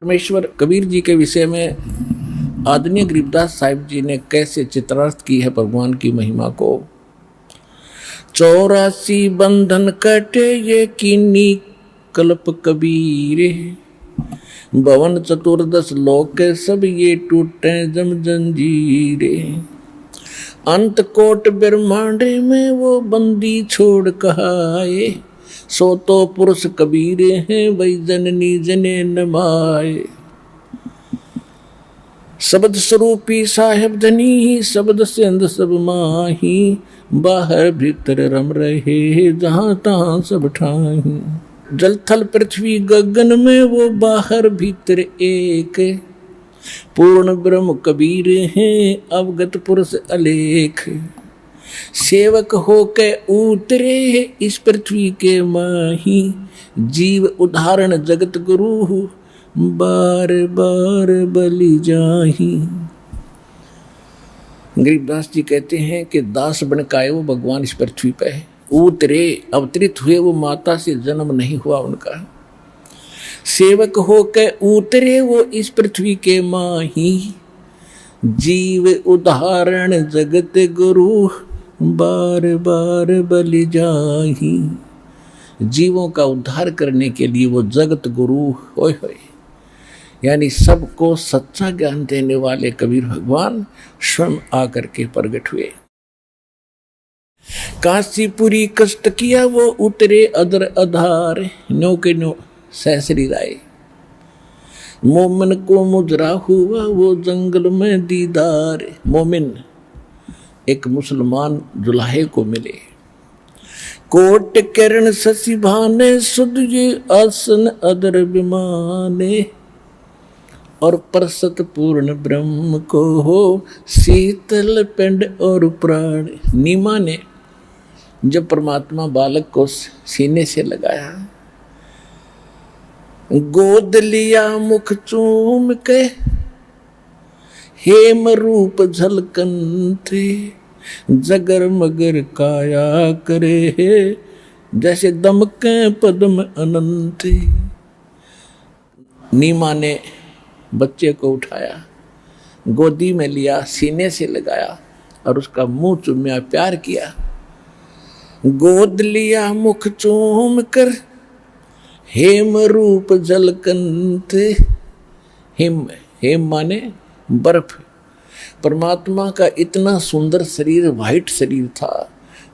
परमेश्वर कबीर जी के विषय में आदरणीय गरीबदास साहिब जी ने कैसे चित्रार्थ की है भगवान की महिमा को। 84 बंधन कटे ये कीनी कल्प कबीरे, भवन चतुर्दश लोक सब ये टूटे जम जंजीरे। अंत कोट ब्रह्मांड में वो बंदी छोड़ कहाए, सो तो पुरुष कबीरे हैं वही जननी जने नमाए। शब्द स्वरूपी साहेब धनी शब्द से अंध सब माही, बाहर भीतर रम रहे जहां तहां सब ठाही। जल थल पृथ्वी गगन में वो बाहर भीतर एक, पूर्ण ब्रह्म कबीर हैं अवगत पुरुष अलेख। सेवक हो के उतरे इस पृथ्वी के माही, जीव उदाहरण जगत गुरु बार बार बलि जाही। गरीबदास जी कहते हैं कि दास बन के आए वो भगवान इस पृथ्वी पे उतरे, अवतरित हुए, वो माता से जन्म नहीं हुआ उनका। सेवक हो के उतरे वो इस पृथ्वी के माही, जीव उदाहरण जगत गुरु बार बार बलि जाही। जीवों का उद्धार करने के लिए वो जगत गुरु होय होय, यानी सबको सच्चा ज्ञान देने वाले कबीर भगवान स्वयं आकर के प्रकट हुए। काशीपुरी कष्ट किया वो उतरे अदर आधार, नो के नो सहसरी राय। मोमिन को मुजरा हुआ वो जंगल में दीदार। मोमिन एक मुसलमान जुलाहे को मिले। कोट किरण शशि भाने सुध ये आसन अदर विमाने, और परसत पूर्ण ब्रह्म को हो शीतल पिंड और प्राण। नीमा ने जब परमात्मा बालक को सीने से लगाया, गोद लिया मुख चूम के हेम रूप झलकन थे, जगर मगर काया करे जैसे दमके पद्म अनंत। नीमा ने बच्चे को उठाया, गोदी में लिया, सीने से लगाया और उसका मुंह चूम्या, प्यार किया। गोद लिया मुख चूम कर हेम रूप झलकन थे। हेम, हेम माने बर्फ। परमात्मा का इतना सुंदर शरीर, वाइट शरीर था,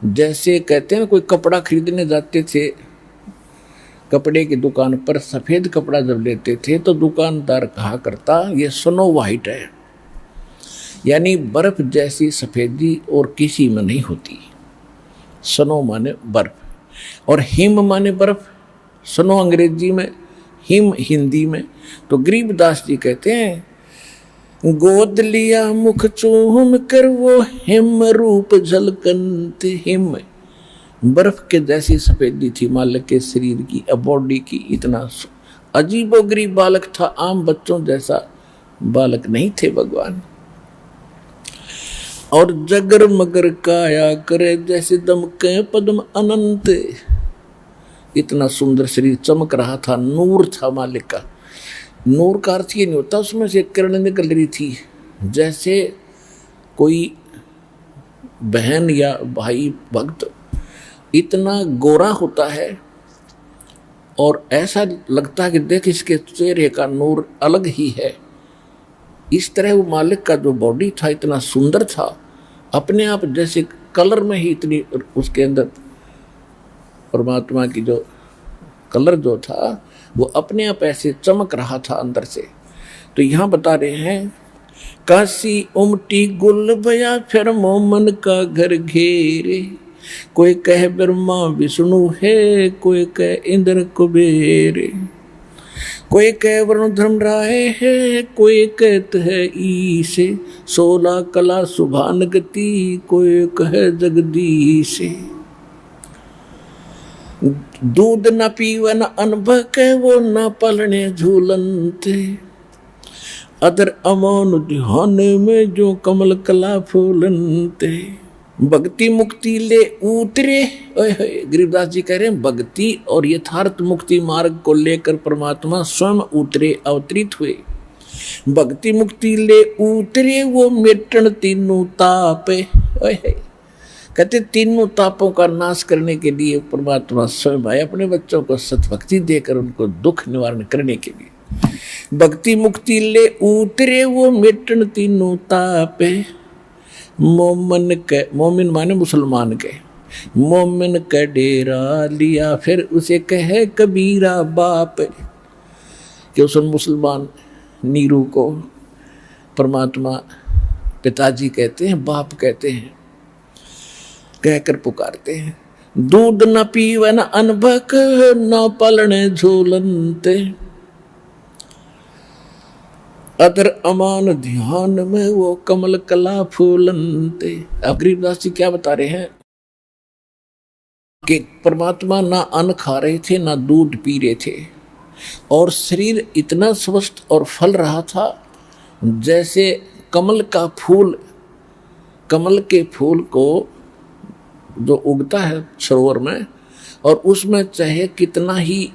जैसे कहते हैं ना कोई कपड़ा खरीदने जाते थे कपड़े की दुकान पर, सफेद कपड़ा जब लेते थे तो दुकानदार कहा करता ये स्नो वाइट है, यानी बर्फ जैसी सफेदी और किसी में नहीं होती। स्नो माने बर्फ और हिम माने बर्फ। स्नो अंग्रेजी में, हिम हिंदी में। तो गरीबदास जी कहते हैं गोद लिया मुख चूम कर वो हिम रूप झलकन थे। हिम बर्फ के जैसी सफेदी थी मालिक के शरीर की, बॉडी की। इतना अजीबोगरीब बालक था, आम बच्चों जैसा बालक नहीं थे भगवान। और जगर मगर काया करे जैसे दमके पद्म अनंत। इतना सुंदर शरीर चमक रहा था, नूर था मालिक का। नूर का अर्थ ये नहीं होता उसमें से किरण निकल रही थी, जैसे कोई बहन या भाई भक्त इतना गोरा होता है और ऐसा लगता है कि देख इसके चेहरे का नूर अलग ही है। इस तरह वो मालिक का जो बॉडी था इतना सुंदर था, अपने आप जैसे कलर में ही इतनी उसके अंदर परमात्मा की जो कलर जो था वो अपने आप ऐसे चमक रहा था अंदर से। तो यहाँ बता रहे हैं काशी उमटी गुल बया फिर मोमन का घर घेरे। कोई कह ब्रह्मा विष्णु है, कोई कह इंद्र कुबेर, कोई कह वरुण धर्मराय है, कोई कहत है ईसे। 16 कला सुभान गति, कोई कह जगदीश। दूध न पीवन अनुभव के वो न पलने झूलनते, अदर अमौन ध्यान में जो कमल कला फूलनते। भक्ति मुक्ति ले उतरे। गरीबदास जी कह रहे हैं भक्ति और यथार्थ मुक्ति मार्ग को लेकर परमात्मा स्वयं उतरे, अवतरित हुए। भक्ति मुक्ति ले उतरे वो मिटन तीनों ताप। कहते तीनों तापों का नाश करने के लिए परमात्मा स्वयं आए, अपने बच्चों को सतभक्ति देकर उनको दुख निवारण करने के लिए। भक्ति मुक्ति ले उतरे वो मिटन तीनों ताप। मोमिन के, मोमिन माने मुसलमान के, मोमिन का डेरा लिया फिर उसे कहे कबीरा बाप। कि उस मुसलमान नीरू को परमात्मा पिताजी कहते हैं, बाप कहते हैं, कहकर पुकारते हैं। दूध न पीवे न अनभक न पलने झूलनते, अदर अमान ध्यान में वो कमल कला फूलनते। अब गरीबदास जी क्या बता रहे हैं कि परमात्मा ना अन्न खा रहे थे ना दूध पी रहे थे, और शरीर इतना स्वस्थ और फल रहा था जैसे कमल का फूल, कमल के फूल को जो उगता है सरोवर में, और उसमें चाहे कितना ही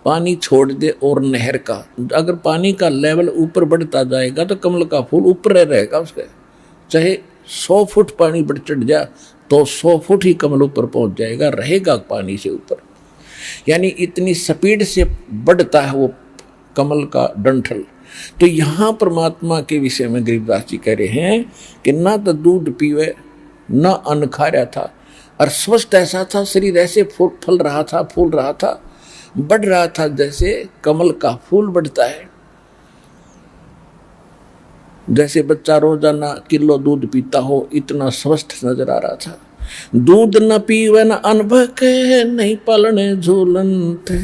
पानी छोड़ दे और नहर का, अगर पानी का लेवल ऊपर बढ़ता जाएगा तो कमल का फूल ऊपर रहेगा उसके, चाहे 100 फुट पानी बढ़ चढ़ जाए तो 100 फुट ही कमल ऊपर पहुंच जाएगा, रहेगा पानी से ऊपर। यानी इतनी स्पीड से बढ़ता है वो कमल का डंठल। तो यहाँ परमात्मा के विषय में गरीबदास जी कह रहे हैं कि ना तो दूध पीवे ना अन्न खा रहा था, और स्वस्थ ऐसा था, शरीर ऐसे फल रहा था, फूल रहा था, बढ़ रहा था जैसे कमल का फूल बढ़ता है। जैसे बच्चा रोजाना किलो दूध पीता हो, इतना स्वस्थ नजर आ रहा था। दूध न पीवे न अनभक नहीं पालने झूलन थे,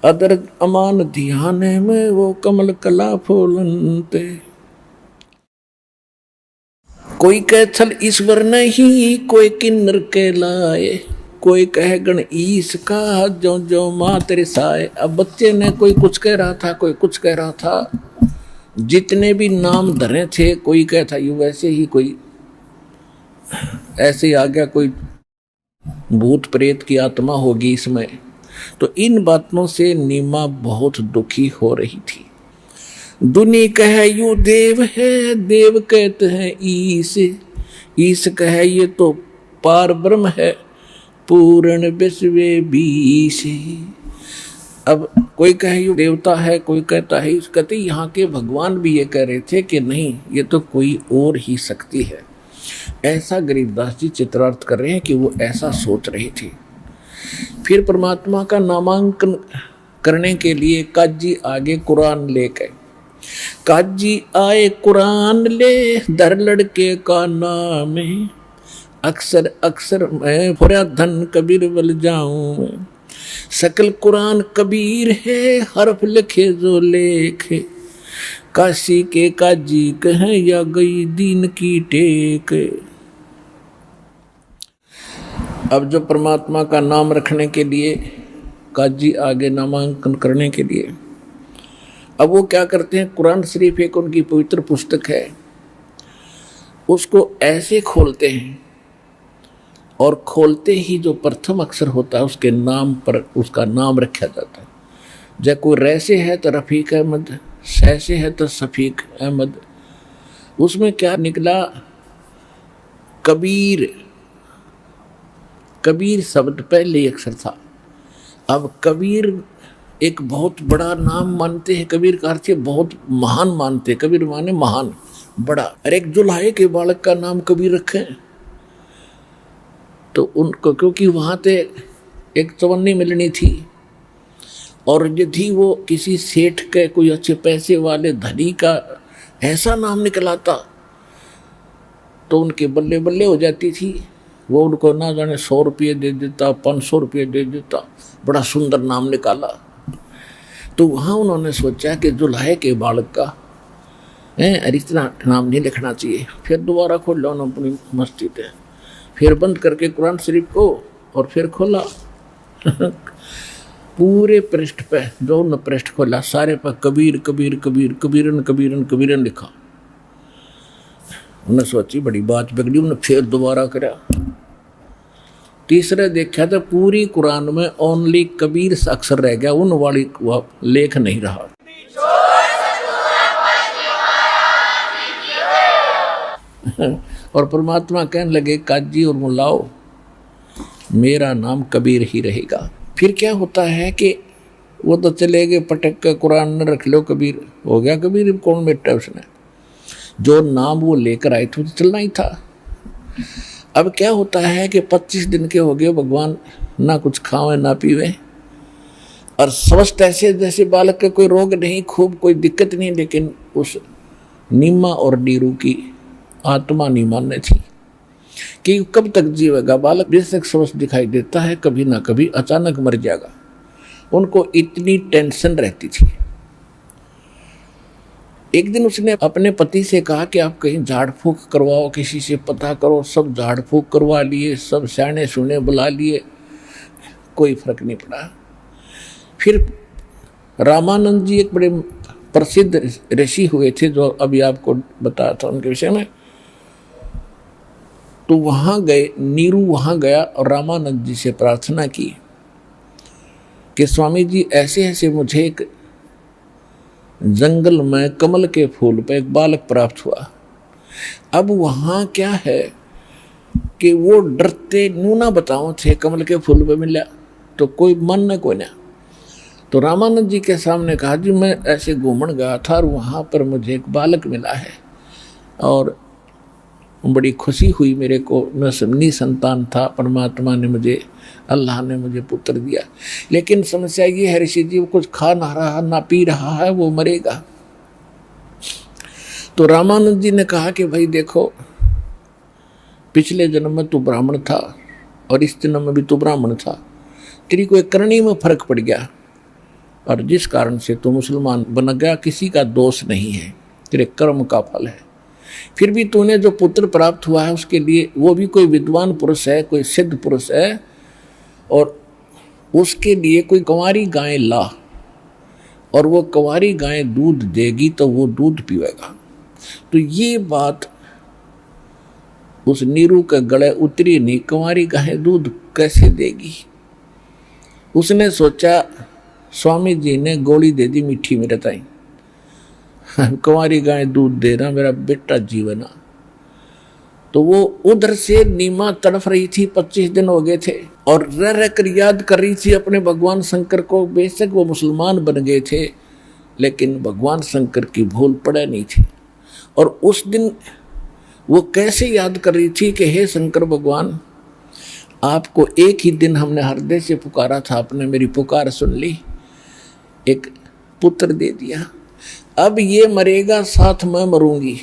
अदर अमान ध्यान में वो कमल कला फूलन थे। कोई कह छल ईश्वर नहीं कोई किन्नर के लाए, कोई कहे गण ईश का जो जो माँ तेरे साए। अब बच्चे ने कोई कुछ कह रहा था, कोई कुछ कह रहा था, जितने भी नाम धरे थे, कोई कहता यू वैसे ही, कोई ऐसे ही आ गया, कोई भूत प्रेत की आत्मा होगी इसमें। तो इन बातों से नीमा बहुत दुखी हो रही थी। दुनी कहे यू देव है, देव कहते हैं ईश, ईश कहे ये तो पार ब्रह्म है, पूर्ण विश्व बीश। अब कोई कहे यू देवता है, कोई कहता है, कहते यहाँ के भगवान भी ये कह रहे थे कि नहीं ये तो कोई और ही शक्ति है। ऐसा गरीबदास जी चित्रार्थ कर रहे हैं कि वो ऐसा सोच रही थी। फिर परमात्मा का नामांकन करने के लिए काजी आगे कुरान ले गए। काजी आए कुरान ले, दर लड़के का नाम है, अक्सर अक्सर मैं फुरा धन कबीर बल जाऊं। सकल कुरान कबीर है, हरफ लिखे जो लेखे, काशी के काजी कहें या गई दीन की टेक। अब जो परमात्मा का नाम रखने के लिए काजी आगे नामांकन करने के लिए, अब वो क्या करते हैं, कुरान शरीफ एक उनकी पवित्र पुस्तक है, उसको ऐसे खोलते हैं और खोलते ही जो प्रथम अक्षर होता है उसके नाम पर उसका नाम रखा जाता है। जब कोई रैसे है तो रफ़ीक अहमद, सैसे है तो शफीक अहमद। उसमें क्या निकला, कबीर। कबीर शब्द पहले अक्षर था। अब कबीर एक बहुत बड़ा नाम मानते हैं, कबीर का अर्थ बहुत महान मानते हैं। कबीर माने महान, बड़ा। और एक जुल्हाए के बालक का नाम कबीर रखें तो उनको, क्योंकि वहाँ पे एक चवन्नी मिलनी थी, और यदि वो किसी सेठ के कोई अच्छे पैसे वाले धनी का ऐसा नाम निकलाता तो उनके बल्ले बल्ले हो जाती थी। वो उनको ना जाने 100 रुपये दे देता, 500 रुपये दे देता, बड़ा सुंदर नाम निकाला। तो वहाँ उन्होंने सोचा कि जुल्हाए के बालक का इतना नाम नहीं लिखना चाहिए। फिर दोबारा खोल लो अपनी मस्जिद है, फिर बंद करके कुरान शरीफ को, और फिर खोला पूरे पृष्ठ पे, जो न पृष्ठ खोला सारे पर कबीर कबीर कबीर, कबीरन कबीरन कबीरन लिखा। उन्हें सोची बड़ी बात बिगड़ी, उन्हें फिर दोबारा करा। तीसरे देखा तो पूरी कुरान में ओनली कबीर से अक्षर रह गया, उन वाली लेख नहीं रहा। और परमात्मा कहने लगे काजी और मुल्लाओ मेरा नाम कबीर ही रहेगा। फिर क्या होता है कि वो तो चले गए पटक के कुरान में रख लो कबीर, हो गया कबीर, कौन बैठा उसने, जो नाम वो लेकर आए थे तो चलना ही था। अब क्या होता है कि 25 दिन के हो गए, भगवान ना कुछ खावे ना पीवे और स्वस्थ ऐसे जैसे बालक के कोई रोग नहीं, खूब कोई दिक्कत नहीं, लेकिन उस नीमा और नीरू की आत्मा नहीं मानने थी कि कब तक जीवेगा बालक, बेशक स्वस्थ दिखाई देता है, कभी ना कभी अचानक मर जाएगा। उनको इतनी टेंशन रहती थी। एक दिन उसने अपने पति से कहा कि आप कहीं झाड़ फूक करवाओ, किसी से पता करो। सब झाड़ फूक करवा लिए, सब स्याने सुने बुला लिए, कोई फर्क नहीं पड़ा। फिर रामानंद जी एक बड़े प्रसिद्ध ऋषि हुए थे, जो अभी आपको बताया था उनके विषय में, तो वहां गए, नीरू वहां गया और रामानंद जी से प्रार्थना की कि स्वामी जी ऐसे ऐसे मुझे एक जंगल में कमल के फूल पे एक बालक प्राप्त हुआ। अब वहां क्या है कि वो डरते नूना बताओ थे, कमल के फूल पे मिला तो कोई मन न कोई ना। तो रामानंद जी के सामने कहा जी मैं ऐसे घूमन गया था और वहां पर मुझे एक बालक मिला है और बड़ी खुशी हुई मेरे को, मैं निसंतान था, परमात्मा ने मुझे, अल्लाह ने मुझे पुत्र दिया। लेकिन समस्या ये है ऋषि जी, वो कुछ खा ना रहा ना पी रहा है, वो मरेगा। तो रामानंद जी ने कहा कि भाई देखो, पिछले जन्म में तू ब्राह्मण था और इस जन्म में भी तू ब्राह्मण था, तेरी कोई करनी में फर्क पड़ गया और जिस कारण से तू मुसलमान बन गया, किसी का दोष नहीं है, तेरे कर्म का फल है। फिर भी तूने जो पुत्र प्राप्त हुआ है उसके लिए, वो भी कोई विद्वान पुरुष है, कोई सिद्ध पुरुष है, और उसके लिए कोई कंवारी गाय ला और वो कंवारी गाय दूध देगी तो वो दूध पीवेगा। तो ये बात उस नीरू के गले उतरी नहीं, कंवारी गाय दूध कैसे देगी। उसने सोचा स्वामी जी ने गोली दे दी मीठी मेरे ताई, कंवारी गाय दूध देना मेरा बेटा जीवना। तो वो उधर से नीमा तड़फ रही थी, 25 दिन हो गए थे और रह रह कर याद कर रही थी अपने भगवान शंकर को। बेशक वो मुसलमान बन गए थे लेकिन भगवान शंकर की भूल पड़े नहीं थी। और उस दिन वो कैसे याद कर रही थी कि हे शंकर भगवान, आपको एक ही दिन हमने हृदय से पुकारा था, आपने मेरी पुकार सुन ली, एक पुत्र दे दिया। अब ये मरेगा, साथ में मरूंगी,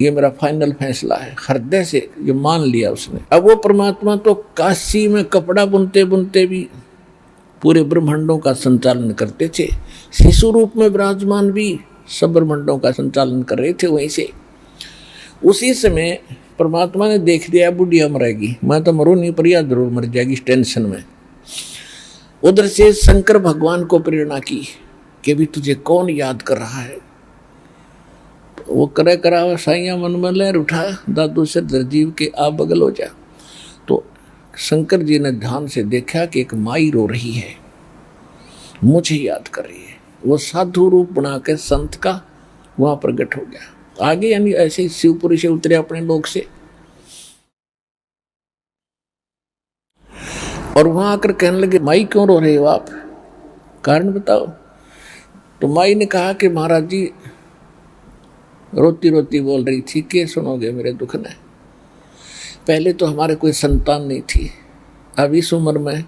ये मेरा फाइनल फैसला है। हृदय से ये मान लिया उसने। अब वो परमात्मा तो काशी में कपड़ा बुनते बुनते भी पूरे ब्रह्मांडों का संचालन करते थे, शिशु रूप में विराजमान भी सब ब्रह्मांडों का संचालन कर रहे थे। वहीं से उसी समय परमात्मा ने देख लिया बुढ़िया मरेगी, मैं तो मरूं नहीं पर यह जरूर मर जाएगी इस टेंशन में। उधर से शंकर भगवान को प्रेरणा की कि भी तुझे कौन याद कर रहा है। वो करे करा साइया मन में लहर उठा, दादू से दरजीव के आप बगल हो जा। तो शंकर जी ने ध्यान से देखा कि एक माई रो रही है, मुझे याद कर रही है। वो साधु रूप बना के संत का वहां प्रकट हो गया। आगे यानी ऐसे ही शिवपुरी से उतरे अपने लोक से और वहां आकर कहने लगे माई क्यों रो रहे हो आप, कारण बताओ। तो माई ने कहा कि महाराज जी, रोती रोती बोल रही थी कि सुनोगे मेरे दुख ने, पहले तो हमारे कोई संतान नहीं थी, अब इस उम्र में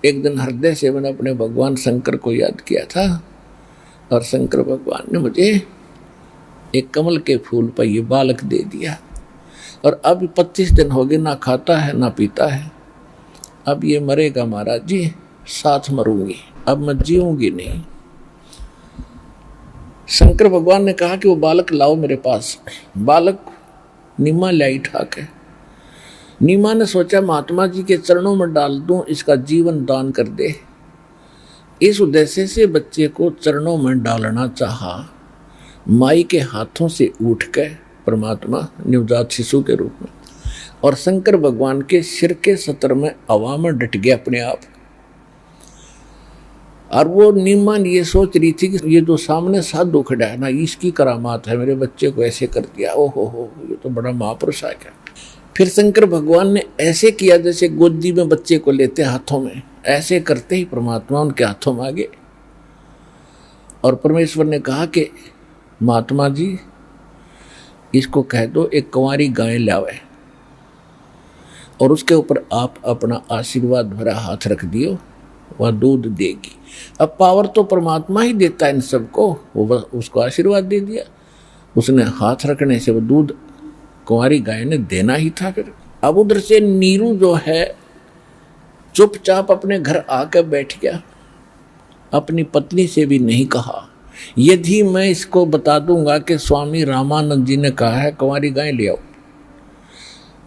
एक दिन हृदय से मैंने अपने भगवान शंकर को याद किया था और शंकर भगवान ने मुझे एक कमल के फूल पर ये बालक दे दिया और अब 25 दिन हो गए, ना खाता है ना पीता है। अब ये मरेगा महाराज जी, साथ मरूंगी, अब मैं जीऊंगी नहीं। शंकर भगवान ने कहा कि वो बालक लाओ मेरे पास। बालक नीमा लाई ठाक है। नीमा ने सोचा महात्मा जी के चरणों में डाल दूं, इसका जीवन दान कर दे। इस उद्देश्य से बच्चे को चरणों में डालना चाहा। माई के हाथों से उठ के परमात्मा नवजात शिशु के रूप में, और शंकर भगवान के सिर के सतर में हवा में डट गया अपने आप। और वो नीमान ये सोच रही थी कि ये जो सामने साधु खड़ा है ना, इसकी करामात है, मेरे बच्चे को ऐसे कर दिया, ओहो हो, ये तो बड़ा महापुरुष है क्या। फिर शंकर भगवान ने ऐसे किया जैसे गोदी में बच्चे को लेते हाथों में, ऐसे करते ही परमात्मा उनके हाथों में आ गए। और परमेश्वर ने कहा कि महात्मा जी, इसको कह दो एक कुंवारी गाय लावे और उसके ऊपर आप अपना आशीर्वाद भरा हाथ रख दियो, वह दूध देगी। अब पावर तो परमात्मा ही देता है इन सबको, वो उसको आशीर्वाद दे दिया, उसने हाथ रखने से वो दूध कुंवारी गाय ने देना ही था। फिर अब उधर से नीरू जो है चुपचाप अपने घर आकर बैठ गया, अपनी पत्नी से भी नहीं कहा। यदि मैं इसको बता दूंगा कि स्वामी रामानंद जी ने कहा है कुंवारी गाय ले आओ,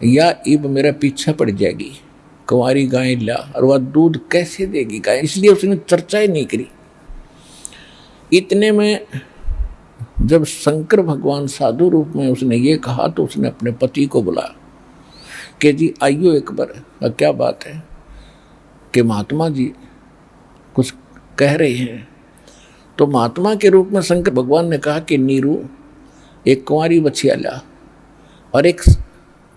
या इब मेरा पीछा पड़ जाएगी, कुंवारी गाय ला, और वह दूध कैसे देगी गाय, इसलिए उसने चर्चा ही नहीं करी। इतने में जब शंकर भगवान साधु रूप में उसने ये कहा तो उसने अपने पति को बुलाया कि जी आइयो एक बार। क्या बात है कि महात्मा जी कुछ कह रहे हैं। तो महात्मा के रूप में शंकर भगवान ने कहा कि नीरू एक कुंवारी बछिया ला, और एक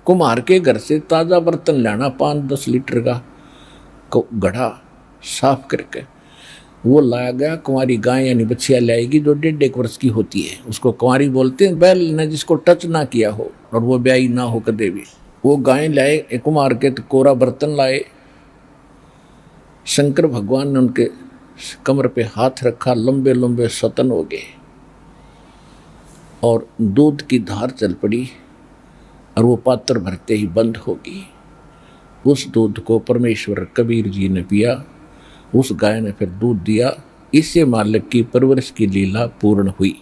कुम्हार के घर से ताज़ा बर्तन लाना, 5-10 लीटर का गढ़ा साफ करके वो लाया गया। कुंवारी गाय यानी बछिया लाएगी जो 1.5 वर्ष की होती है, उसको कुंवारी बोलते हैं, बैल ने जिसको टच ना किया हो और वो ब्याई ना हो कदे भी। वो गाय लाए, कुम्हार के तो कोरा बर्तन लाए। शंकर भगवान ने उनके कमर पे हाथ रखा, लंबे लंबे सतन हो गए और दूध की धार चल पड़ी, और वो पात्र भरते ही बंद होगी। उस दूध को परमेश्वर कबीर जी ने पिया, उस गाय ने फिर दूध दिया। इससे मालिक की परवरिश की लीला पूर्ण हुई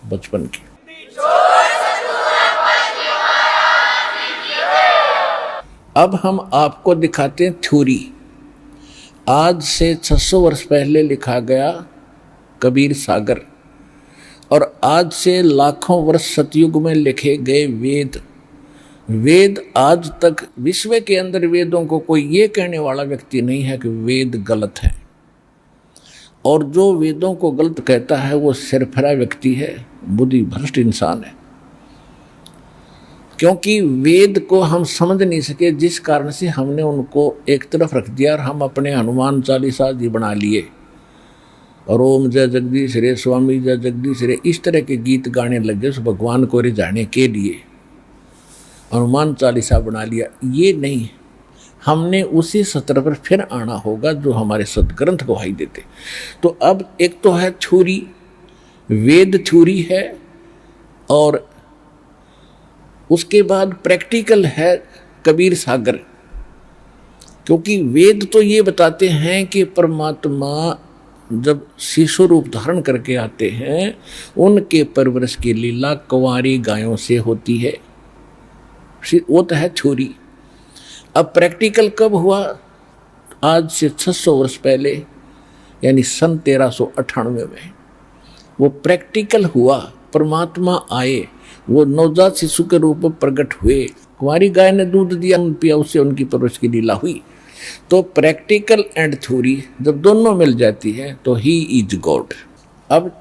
बचपन की। अब हम आपको दिखाते हैं थ्योरी। आज से 600 वर्ष पहले लिखा गया कबीर सागर, और आज से लाखों वर्ष सतयुग में लिखे गए वेद। वेद आज तक विश्व के अंदर वेदों को कोई ये कहने वाला व्यक्ति नहीं है कि वेद गलत है, और जो वेदों को गलत कहता है वो सिरफरा व्यक्ति है, बुद्धि भ्रष्ट इंसान है। क्योंकि वेद को हम समझ नहीं सके, जिस कारण से हमने उनको एक तरफ रख दिया और हम अपने हनुमान चालीसा जी बना लिए, और ओम जय जगदीश रे, स्वामी जय जगदीश रे, इस तरह के गीत गाने लगे उस भगवान को रिझाने के लिए, हनुमान चालीसा बना लिया। ये नहीं, हमने उसी सत्र पर फिर आना होगा जो हमारे सदग्रंथ गवाही देते। तो अब एक तो है थ्योरी, वेद थ्योरी है, और उसके बाद प्रैक्टिकल है कबीर सागर। क्योंकि वेद तो ये बताते हैं कि परमात्मा जब शिशु रूप धारण करके आते हैं, उनके परवरिश की लीला कुंवारी गायों से होती है। वो तो है थ्योरी। अब प्रैक्टिकल कब हुआ? आज से 600 वर्ष पहले, यानी सन 1398 में वो प्रैक्टिकल हुआ। परमात्मा आए, वो नवजात शिशु के रूप में प्रकट हुए, कुंवारी गाय ने दूध दिया, पिया, उससे उनकी परवरिश की लीला हुई। तो प्रैक्टिकल एंड थ्योरी जब दोनों मिल जाती है तो ही इज गॉड। अब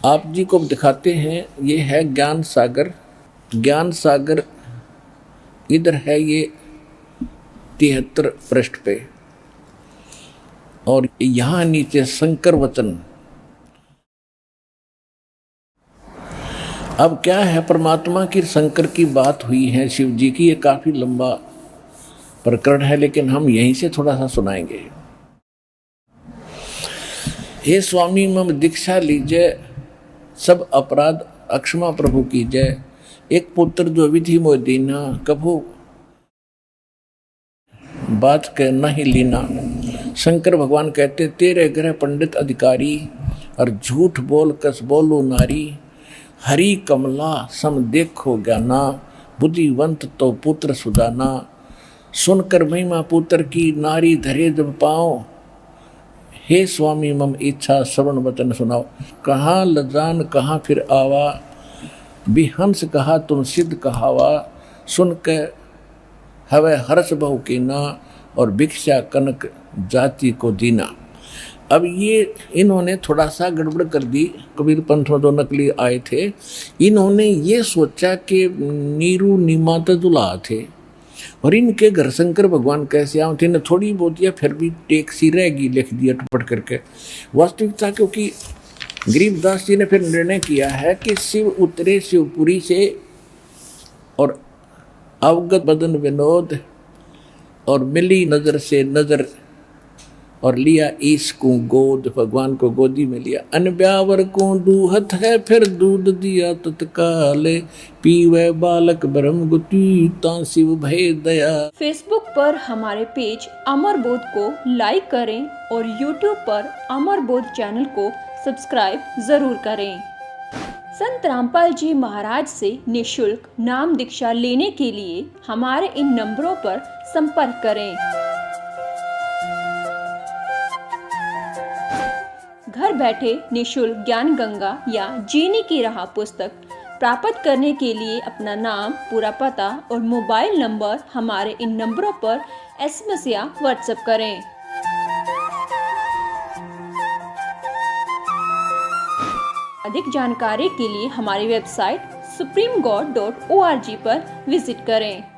आप जी को दिखाते हैं, ये है ज्ञान सागर। ज्ञान सागर इधर है ये 73 पृष्ठ पे, और यहाँ नीचे शंकर वचन। अब क्या है, परमात्मा की शंकर की बात हुई है, शिव जी की, ये काफी लंबा प्रकरण है, लेकिन हम यहीं से थोड़ा सा सुनाएंगे। हे स्वामी मम दीक्षा लीजिए, सब अपराध अक्षमा प्रभु कीजिए, एक पुत्र जो विधि मोह दीना, कभू बात कहना ही लीना। शंकर भगवान कहते, तेरे ग्रह पंडित अधिकारी, और झूठ बोल कस बोलो नारी, हरि कमला सम देखो ज्ञाना, बुद्धिवंत तो पुत्र सुदाना। सुनकर महिमा पुत्र की, नारी धरे जब पाओ, हे स्वामी मम इच्छा श्रवण वचन सुनाओ। कहाँ लजान कहाँ फिर आवा, बिहंस कहा तुम सिद्ध कहावा, सुन के हवे हर्ष बहु की ना, और भिक्षा कनक जाति को दीना। अब ये इन्होंने थोड़ा सा गड़बड़ कर दी। कबीर पंथ में जो नकली आए थे, इन्होंने ये सोचा कि नीरू नीमा तो दुल्हा थे और इनके घर शंकर भगवान कैसे आए थे, थोड़ी बहुत या फिर भी टेक्सी रहेगी लिख दिया टपट करके। वास्तविकता क्योंकि गरीबदास जी ने फिर निर्णय किया है कि शिव उतरे शिवपुरी से, और अवगत बदन विनोद, और मिली नजर से नजर, और लिया ईश को गोद, भगवान को गोदी में लिया। अनब्यावर को दूहत है फिर दूध दिया तत्काले, पीवे बालक ब्रह्म गुति ता शिव भय दया। फेसबुक पर हमारे पेज अमर बोध को लाइक करें और यूट्यूब पर अमर बोध चैनल को सब्सक्राइब जरूर करें। संत रामपाल जी महाराज से निःशुल्क नाम दीक्षा लेने के लिए हमारे इन नंबरों पर संपर्क करें। घर बैठे निःशुल्क ज्ञान गंगा या जीने की राह पुस्तक प्राप्त करने के लिए अपना नाम, पूरा पता और मोबाइल नंबर हमारे इन नंबरों पर SMS या WhatsApp करें। अधिक जानकारी के लिए हमारी वेबसाइट supremegod.org पर विजिट करें।